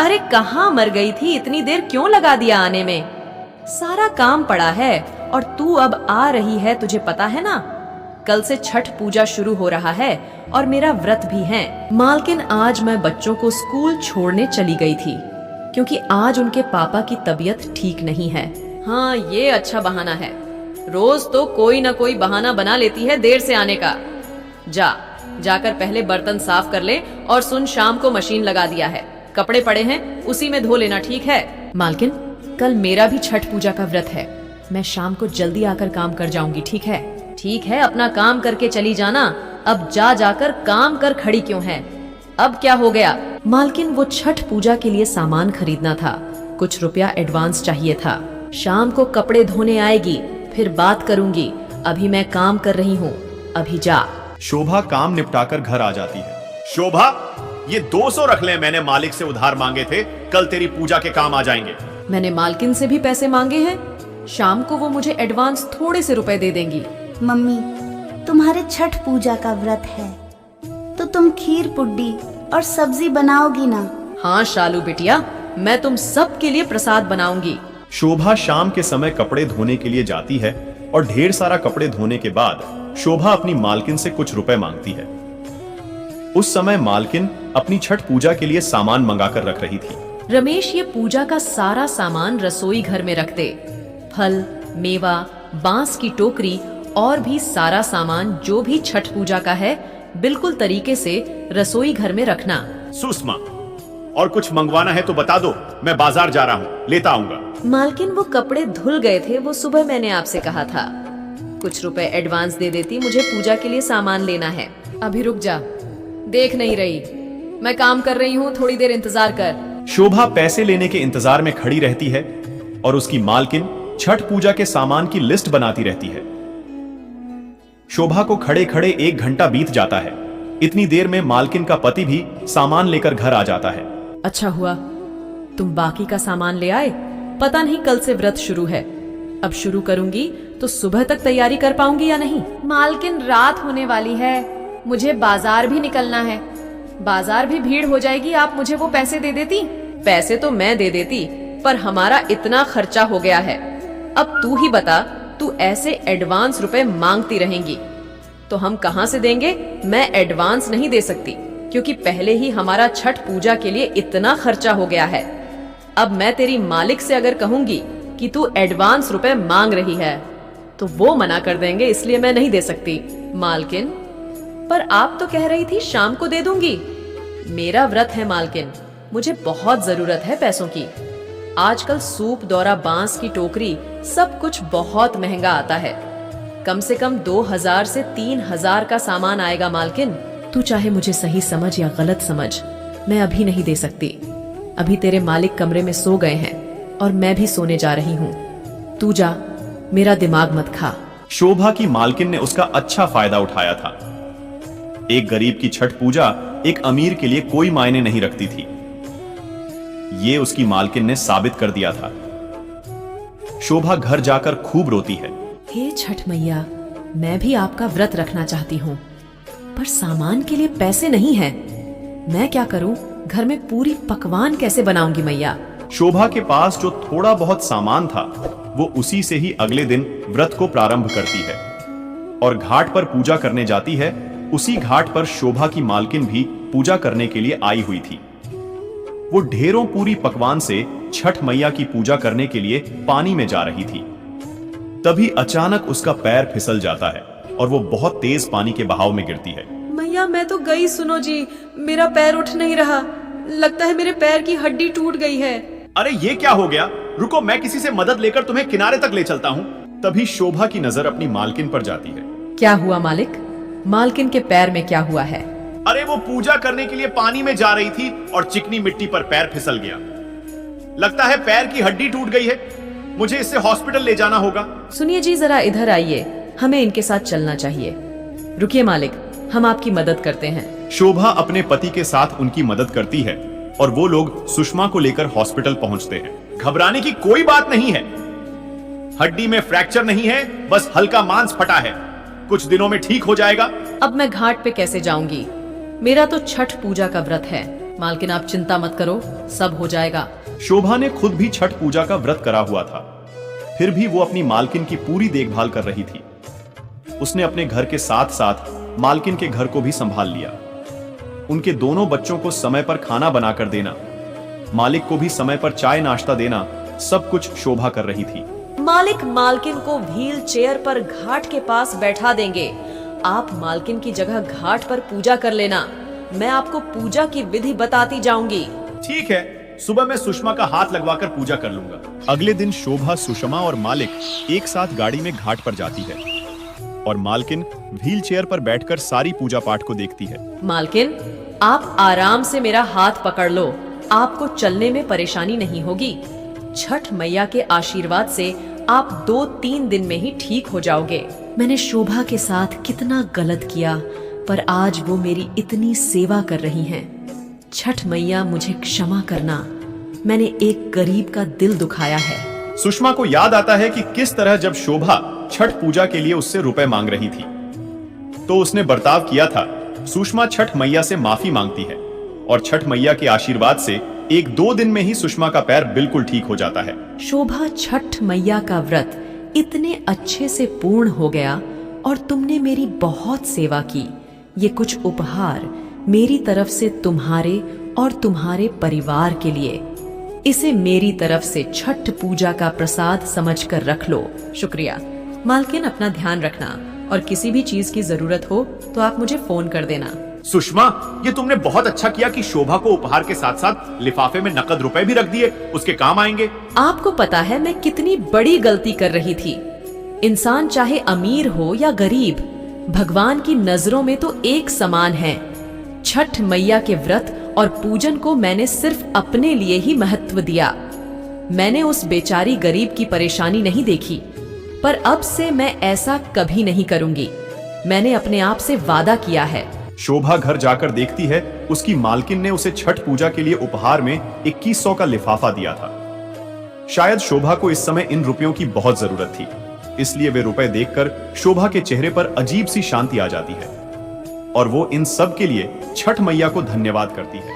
अरे कहाँ मर गई थी, इतनी देर क्यों लगा दिया आने में? सारा काम पड़ा है और तू अब आ रही है, तुझे पता है ना? कल से छठ पूजा शुरू हो रहा है और मेरा व्रत भी है। मालकिन, आज मैं बच्चों को स्कूल छोड़ने चली गई थी क्योंकि आज उनके पापा की तबीयत ठीक नहीं है। हाँ, ये अच्छा बहाना है। रोज तो कोई ना कोई बहाना बना लेती है देर से आने का। जाकर पहले बर्तन साफ कर ले और सुन, शाम को मशीन लगा दिया है, कपड़े पड़े हैं उसी में धो लेना, ठीक है? मालकिन, कल मेरा भी छठ पूजा का व्रत है, मैं शाम को जल्दी आकर काम कर जाऊंगी, ठीक है? ठीक है, अपना काम करके चली जाना। अब जाकर काम कर खड़ी क्यों है? अब क्या हो गया? मालकिन, वो छठ पूजा के लिए सामान खरीदना था, कुछ रुपया एडवांस चाहिए था। शाम को कपड़े धोने आएगी, फिर बात करूंगी, अभी मैं काम कर रही हूँ, अभी जा। शोभा काम निपटाकर घर आ जाती है। शोभा, ये 200 रख ले, मैंने मालिक से उधार मांगे थे, कल तेरी पूजा के काम आ जाएंगे। मैंने मालकिन से भी पैसे मांगे हैं, शाम को वो मुझे एडवांस थोड़े से रुपए दे देंगी। मम्मी, तुम्हारे छठ पूजा का व्रत है तो तुम खीर पुड्डी और सब्जी बनाओगी ना? हाँ शालू बिटिया, मैं तुम सब के लिए प्रसाद बनाऊंगी। शोभा शाम के समय कपड़े धोने के लिए जाती है और ढेर सारा कपड़े धोने के बाद शोभा अपनी मालकिन से कुछ रुपए मांगती है। उस समय मालकिन अपनी छठ पूजा के लिए सामान मंगाकर रख रही थी। रमेश ये पूजा का सारा सामान रसोई घर में रख दे, फल, मेवा, बांस की टोकरी और भी सारा सामान जो भी छठ पूजा का है बिल्कुल तरीके से रसोई घर में रखना। सुषमा, और कुछ मंगवाना है तो बता दो, मैं बाजार जा रहा हूँ, लेता आऊंगा। मालकिन, वो कपड़े धुल गए थे, वो सुबह मैंने आपसे कहा था, कुछ रुपए एडवांस दे देती, मुझे पूजा के लिए सामान लेना है। अभी रुक जा, देख नहीं रही, मैं काम कर रही हूँ, थोड़ी देर इंतजार कर। शोभा पैसे लेने के इंतजार में खड़ी रहती है और उसकी मालकिन छठ पूजा के सामान की लिस्ट बनाती रहती है। शोभा को खड़े खड़े 1 घंटा बीत जाता है। इतनी देर में मालकिन का पति भी सामान लेकर घर आ जाता है। अच्छा हुआ तुम बाकी का सामान ले आए, पता नहीं कल से व्रत शुरू है, अब शुरू करूंगी तो सुबह तक तैयारी कर पाऊंगी या नहीं। मालकिन, रात होने वाली है, मुझे बाजार भी निकलना है, बाजार भी भीड़ हो जाएगी, आप मुझे वो पैसे दे देती? पैसे तो मैं दे देती, पर हमारा इतना खर्चा हो गया है, अब तू ही बता, तू ऐसे एडवांस रुपए मांगती रहेंगी तो हम कहां से देंगे? मैं एडवांस नहीं दे सकती क्योंकि पहले ही हमारा छठ पूजा के लिए इतना खर्चा हो गया है। अब मैं तेरी मालिक से अगर कहूंगी कि तू एडवांस रुपए मांग रही है तो वो मना कर देंगे, इसलिए मैं नहीं दे सकती। मालकिन, पर आप तो कह रही थी शाम को दे दूंगी। मेरा व्रत है मालकिन, मुझे बहुत जरूरत है पैसों की। आजकल सूप, दौरा, बांस की टोकरी सब कुछ बहुत महंगा आता है, कम से कम 2000 से 3000 का सामान आएगा। मालकिन, तू चाहे मुझे सही समझ या गलत समझ, मैं अभी नहीं दे सकती। अभी तेरे मालिक कमरे में सो गए हैं और मैं भी सोने जा रही हूँ, तू जा, मेरा दिमाग मत खा। शोभा की मालकिन ने उसका अच्छा फायदा उठाया था। एक गरीब की छठ पूजा एक अमीर के लिए कोई मायने नहीं रखती थी, ये उसकी मालकिन ने साबित कर दिया था। शोभा घर जाकर खूब रोती है। हे छठ मैया, मैं भी आपका व्रत रखना चाहती हूँ, पर सामान के लिए पैसे नहीं है, मैं क्या करूँ? घर में पूरी पकवान कैसे बनाऊंगी मैया? शोभा के पास जो थोड़ा बहुत सामान था वो उसी से ही अगले दिन व्रत को प्रारंभ करती है और घाट पर पूजा करने जाती है। उसी घाट पर शोभा की मालकिन भी पूजा करने के लिए आई हुई थी। वो ढेरों पूरी पकवान से छठ मैया की पूजा करने के लिए पानी में जा रही थी। तभी अचानक उसका पैर फिसल जाता है और वो बहुत तेज पानी के बहाव में गिरती है। मैया, मैं तो गई, सुनो जी, मेरा पैर उठ नहीं रहा, लगता है मेरे पैर की हड्डी टूट गई है। अरे ये क्या हो गया? रुको, मैं किसी से मदद लेकर तुम्हें किनारे तक ले चलता हूँ। तभी शोभा की नजर अपनी मालकिन पर जाती है। क्या हुआ मालिक? मालकिन के पैर में क्या हुआ है? अरे वो पूजा करने के लिए पानी में जा रही थी और चिकनी मिट्टी पर पैर फिसल गया, लगता है पैर की हड्डी टूट गई है, मुझे इससे हॉस्पिटल ले जाना होगा। सुनिए जी, जरा इधर आइए, हमें इनके साथ चलना चाहिए। रुकिए मालिक, हम आपकी मदद करते हैं। शोभा अपने पति के साथ उनकी मदद करती है और वो लोग सुषमा को लेकर हॉस्पिटल पहुंचते हैं। घबराने की कोई बात नहीं है, हड्डी में फ्रैक्चर नहीं है, बस हल्का मांस फटा है, कुछ दिनों में ठीक हो जाएगा। अब मैं घाट पे कैसे जाऊंगी? मेरा तो छठ पूजा का व्रत है, मालकिन आप चिंता मत करो, सब हो जाएगा। शोभा ने खुद भी छठ पूजा का व्रत करा हुआ था, फिर भी वो अपनी मालकिन की पूरी देखभाल कर रही थी। उसने अपने घर के साथ साथ मालकिन के घर को भी संभाल लिया। उनके दोनों बच्चों को समय पर खाना बनाकर देना, मालिक को भी समय पर चाय नाश्ता देना, सब कुछ शोभा कर रही थी। मालिक मालकिन को व्हील चेयर पर घाट के पास बैठा देंगे। आप मालकिन की जगह घाट पर पूजा कर लेना। मैं आपको पूजा की विधि बताती जाऊंगी। ठीक है, सुबह मैं सुषमा का हाथ लगवाकर पूजा कर लूंगा। अगले दिन शोभा, सुषमा और मालिक एक साथ गाड़ी में घाट पर जाती है और मालकिन व्हील चेयर पर बैठकर सारी पूजा पाठ को देखती है। मालकिन, आप आराम से मेरा हाथ पकड़ लो, आपको चलने में परेशानी नहीं होगी। छठ मैया के आशीर्वाद से आप 2-3 दिन में ही ठीक हो जाओगे। मैंने शोभा के साथ कितना गलत किया, पर आज वो मेरी इतनी सेवा कर रही हैं। छठ मैया मुझे क्षमा करना, मैंने एक गरीब का दिल दुखाया है। सुषमा को याद आता है कि किस तरह जब शोभा छठ पूजा के लिए उससे रुपए मांग रही थी तो उसने बर्ताव किया था। सुषमा छठ मैया से माफी मांगती है और छठ मैया के आशीर्वाद से 1-2 दिन में ही सुषमा का पैर बिल्कुल ठीक हो जाता है। शोभा, छठ मैया का व्रत इतने अच्छे से पूर्ण हो गया और तुमने मेरी बहुत सेवा की। ये कुछ उपहार मेरी तरफ से तुम्हारे और तुम्हारे परिवार के लिए। इसे मेरी तरफ से छठ पूजा का प्रसाद समझकर रख लो। शुक्रिया। मालकिन, अपना ध्यान रखना और किसी भी चीज की जरूरत हो तो आप मुझे फोन कर देना। सुषमा, ये तुमने बहुत अच्छा किया कि शोभा को उपहार के साथ साथ लिफाफे में नकद रुपए भी रख दिए, उसके काम आएंगे। आपको पता है मैं कितनी बड़ी गलती कर रही थी। इंसान चाहे अमीर हो या गरीब, भगवान की नजरों में तो एक समान है। छठ मैया के व्रत और पूजन को मैंने सिर्फ अपने लिए ही महत्व दिया। मैंने उस बेचारी गरीब की परेशानी नहीं देखी, पर अब से मैं ऐसा कभी नहीं करूंगी। मैंने अपने आप से वादा किया है। शोभा घर जाकर देखती है उसकी मालकिन ने उसे छठ पूजा के लिए उपहार में 2100 का लिफाफा दिया था। शायद शोभा को इस समय इन रुपयों की बहुत जरूरत थी, इसलिए वे रुपए देखकर शोभा के चेहरे पर अजीब सी शांति आ जाती है और वो इन सब के लिए छठ मैया को धन्यवाद करती है।